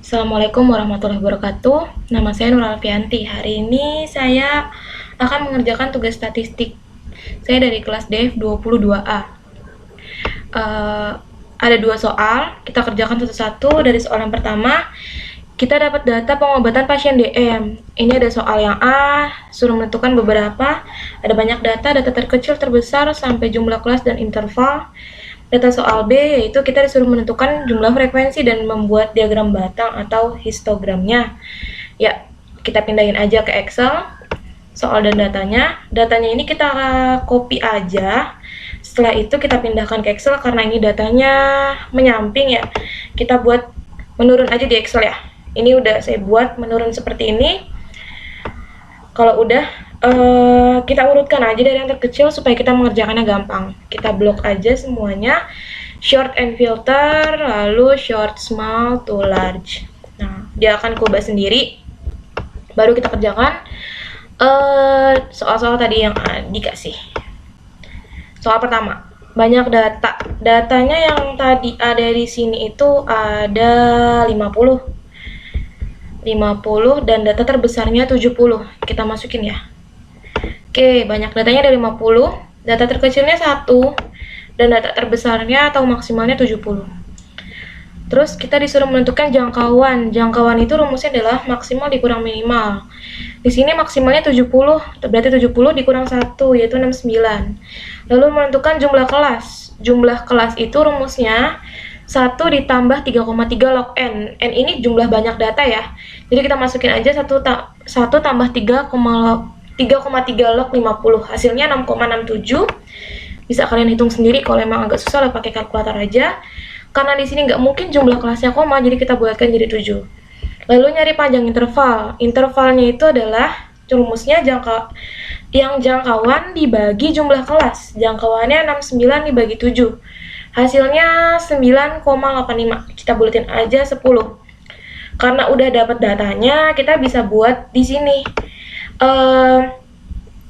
Assalamualaikum warahmatullahi wabarakatuh. Nama saya Nur Alfianti. Hari ini saya akan mengerjakan tugas statistik. Saya dari kelas DF 22A. Ada dua soal, kita kerjakan satu-satu. Dari soal yang pertama, kita dapat data pengobatan pasien DM. Ini ada soal yang A, suruh menentukan beberapa. Ada banyak data terkecil, terbesar, sampai jumlah kelas dan interval. Data soal B yaitu kita disuruh menentukan jumlah frekuensi dan membuat diagram batang atau histogramnya. Ya, kita pindahin aja ke Excel soal dan datanya. Datanya ini kita copy aja. Setelah itu kita pindahkan ke Excel karena ini datanya menyamping ya. Kita buat menurun aja di Excel ya. Ini udah saya buat menurun seperti ini. Kalau udah kita urutkan aja dari yang terkecil supaya kita mengerjakannya gampang. Kita blok aja semuanya, short and filter, lalu short small to large. Nah, dia akan kubah sendiri. Baru kita kerjakan soal-soal tadi yang dikasih. Soal pertama, banyak data. Datanya yang tadi ada di sini itu ada 50 dan data terbesarnya 70. Kita masukin ya. Oke, banyak datanya ada 50, data terkecilnya 1, dan data terbesarnya atau maksimalnya 70. Terus kita disuruh menentukan jangkauan. Jangkauan itu rumusnya adalah maksimal dikurang minimal. Di sini maksimalnya 70, berarti 70 dikurang 1, yaitu 69. Lalu menentukan jumlah kelas. Jumlah kelas itu rumusnya 1 ditambah 3,3 log N. N ini jumlah banyak data ya. Jadi kita masukin aja 1 tambah 3,3 log 50, hasilnya 6,67. Bisa kalian hitung sendiri, kalau emang agak susah pakai kalkulator aja. Karena di sini nggak mungkin jumlah kelasnya koma, jadi kita buatkan jadi 7. Lalu nyari panjang interval. Intervalnya itu adalah rumusnya jangkauan dibagi jumlah kelas. Jangkauannya 69 dibagi 7. Hasilnya 9,85. Kita bulatin aja 10. Karena udah dapat datanya, kita bisa buat di sini.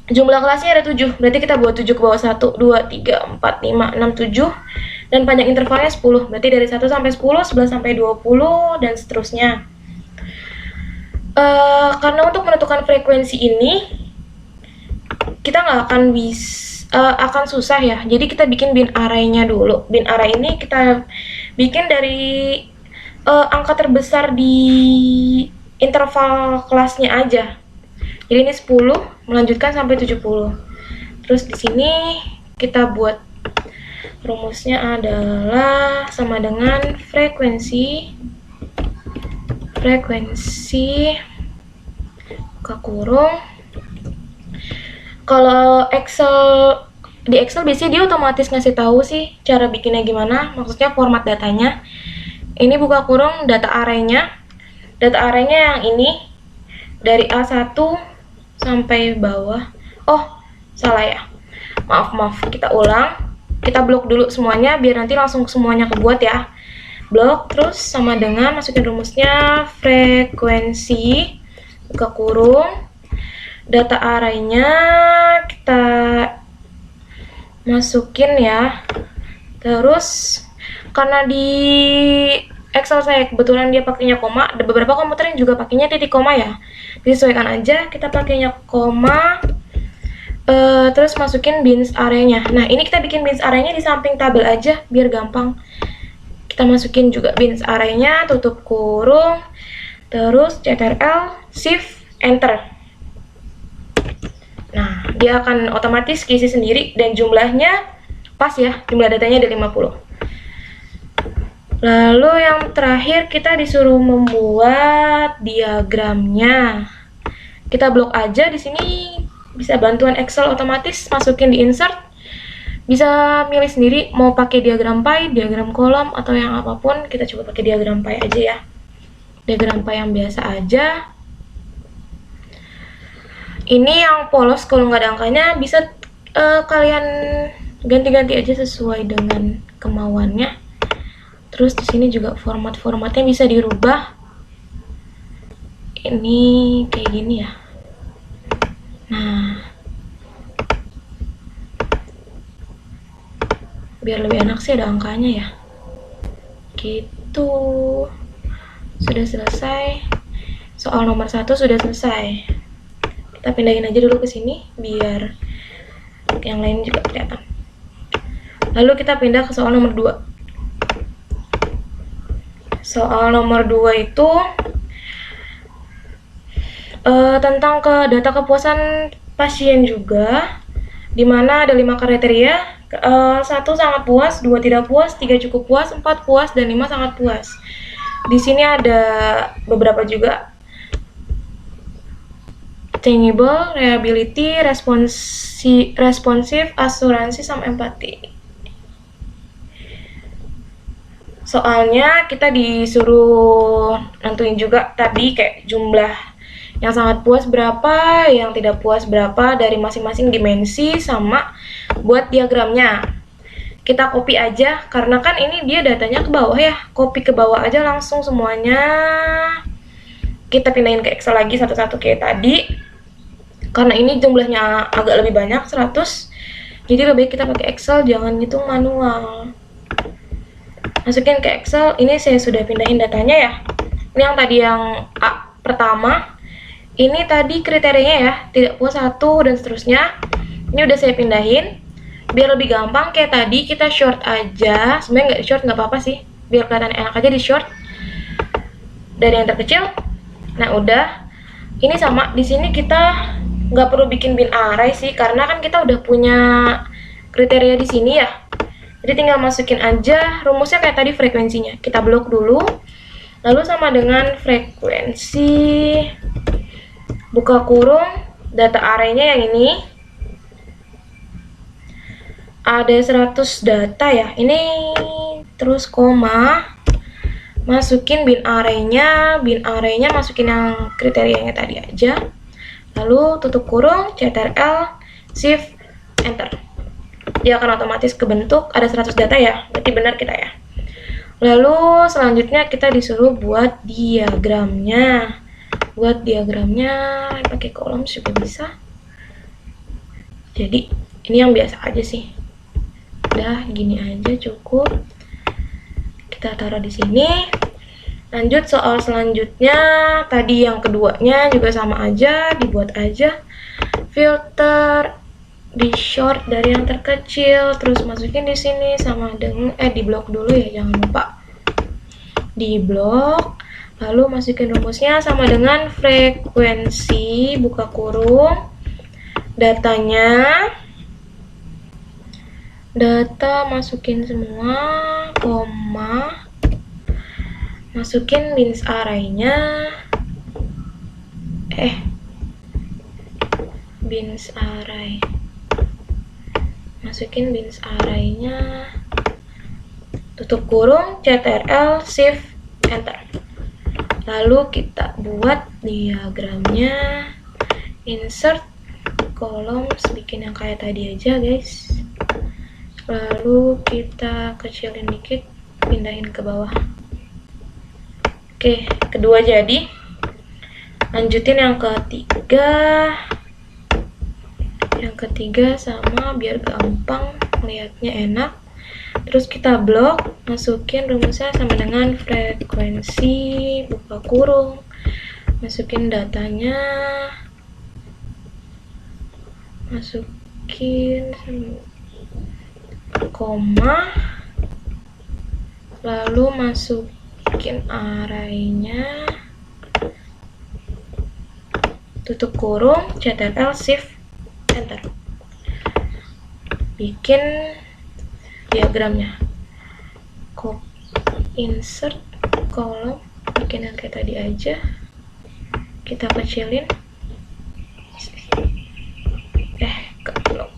Jumlah kelasnya ada 7, berarti kita buat 7 ke bawah 1, 2, 3, 4, 5, 6, 7, dan panjang intervalnya 10, berarti dari 1 sampai 10, 11 sampai 20, dan seterusnya. Karena untuk menentukan frekuensi ini, kita nggak akan akan susah ya, jadi kita bikin bin array-nya dulu. Bin array ini kita bikin dari angka terbesar di interval kelasnya aja. Jadi ini 10, melanjutkan sampai 70. Terus di sini kita buat rumusnya adalah sama dengan frekuensi buka kurung. Kalau di Excel biasanya dia otomatis ngasih tahu sih cara bikinnya gimana, maksudnya format datanya. Ini buka kurung data array-nya. Data array-nya yang ini dari A1 sampai bawah. Oh, salah ya. Maaf, kita ulang. Kita blok dulu semuanya biar nanti langsung semuanya kebuat ya. Blok terus sama dengan masukin rumusnya frekuensi buka kurung. Data array-nya kita masukin ya. Terus karena di Excel saya kebetulan dia pakainya koma, ada beberapa komputer yang juga pakainya titik koma ya. Disesuaikan aja, kita pakainya koma. Terus masukin bins array-nya. Nah, ini kita bikin bins array-nya di samping tabel aja biar gampang. Kita masukin juga bins array-nya, tutup kurung. Terus Ctrl Shift Enter. Nah, dia akan otomatis keisi sendiri dan jumlahnya pas ya, jumlah datanya ada 50. Lalu yang terakhir kita disuruh membuat diagramnya. Kita blok aja di sini, bisa bantuan Excel otomatis masukin di insert. Bisa milih sendiri mau pakai diagram pie, diagram kolom atau yang apapun. Kita coba pakai diagram pie aja ya. Diagram pie yang biasa aja. Ini yang polos kalau nggak ada angkanya bisa kalian ganti-ganti aja sesuai dengan kemauannya. Terus di sini juga formatnya bisa dirubah. Ini kayak gini ya. Nah, biar lebih enak sih ada angkanya ya. Gitu. sudah selesai. Soal nomor 1 sudah selesai. Kita pindahin aja dulu ke sini biar yang lain juga kelihatan. Lalu kita pindah ke soal nomor 2. Soal nomor 2 itu tentang data kepuasan pasien juga, dimana ada 5 kriteria. 1 sangat puas, 2 tidak puas, 3 cukup puas, 4 puas, dan 5 sangat puas. Di sini ada beberapa juga. Attainable, reliability, responsif, asuransi, sama empati. Soalnya kita disuruh nentuin juga tadi kayak jumlah yang sangat puas berapa, yang tidak puas berapa dari masing-masing dimensi, sama buat diagramnya. Kita copy aja, karena kan ini dia datanya ke bawah ya. Copy ke bawah aja langsung semuanya. Kita pindahin ke Excel lagi satu-satu kayak tadi. Karena ini jumlahnya agak lebih banyak, 100. Jadi lebih baik kita pakai Excel, jangan ngitung manual. Masukin ke Excel, ini saya sudah pindahin datanya ya. Ini yang tadi yang A pertama. Ini tadi kriterianya ya, tidak puas 1 dan seterusnya. Ini udah saya pindahin. Biar lebih gampang kayak tadi kita short aja. Sebenarnya nggak di short nggak apa-apa sih, biar kelihatan enak aja di short. Dari yang terkecil. Nah udah. Ini sama di sini kita nggak perlu bikin bin array sih, karena kan kita udah punya kriteria di sini ya. Jadi tinggal masukin aja rumusnya kayak tadi frekuensinya. Kita blok dulu. Lalu sama dengan frekuensi, buka kurung, data arraynya yang ini. Ada 100 data ya. Ini terus koma. Masukin bin arraynya. Bin arraynya masukin yang kriterianya tadi aja. Lalu tutup kurung, ctrl, shift, enter. Dia akan otomatis kebentuk, ada 100 data ya, berarti benar kita ya. Lalu selanjutnya kita disuruh buat diagramnya. Buat diagramnya pakai kolom juga bisa. Jadi ini yang biasa aja sih. Udah gini aja cukup. Kita taruh di sini. Lanjut soal selanjutnya, tadi yang keduanya juga sama aja, dibuat aja filter di short dari yang terkecil, terus masukin di sini sama dengan di blok dulu ya, jangan lupa di blok. Lalu masukin rumusnya sama dengan frekuensi, buka kurung, datanya, data masukin semua, koma, masukin bins arraynya, bins array, masukin bins arraynya, tutup kurung, ctrl, shift, enter. Lalu kita buat diagramnya, insert kolom, bikin yang kayak tadi aja guys. Lalu kita kecilin dikit, pindahin ke bawah. Oke, kedua jadi. Lanjutin yang ketiga. Yang ketiga sama biar gampang melihatnya enak. Terus kita blok, masukin rumusnya sama dengan frekuensi, buka kurung, masukin datanya, masukin koma, lalu masukin arraynya, tutup kurung, ctrl, shift, enter. Bikin diagramnya, insert kolom, bikin yang kayak tadi aja, kita kecilin, blok,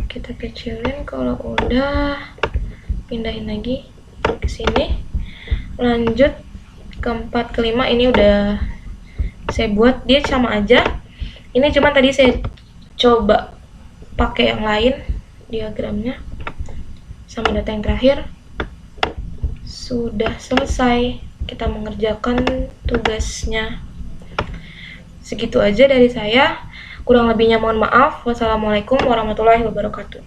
kita kecilin. Kalau udah, pindahin lagi ke sini. Lanjut ke 4, ke 5, ini udah saya buat, dia sama aja. Ini cuma tadi saya coba pakai yang lain diagramnya sama data yang terakhir. Sudah selesai kita mengerjakan tugasnya. Segitu aja dari saya, kurang lebihnya mohon maaf. Wassalamualaikum warahmatullahi wabarakatuh.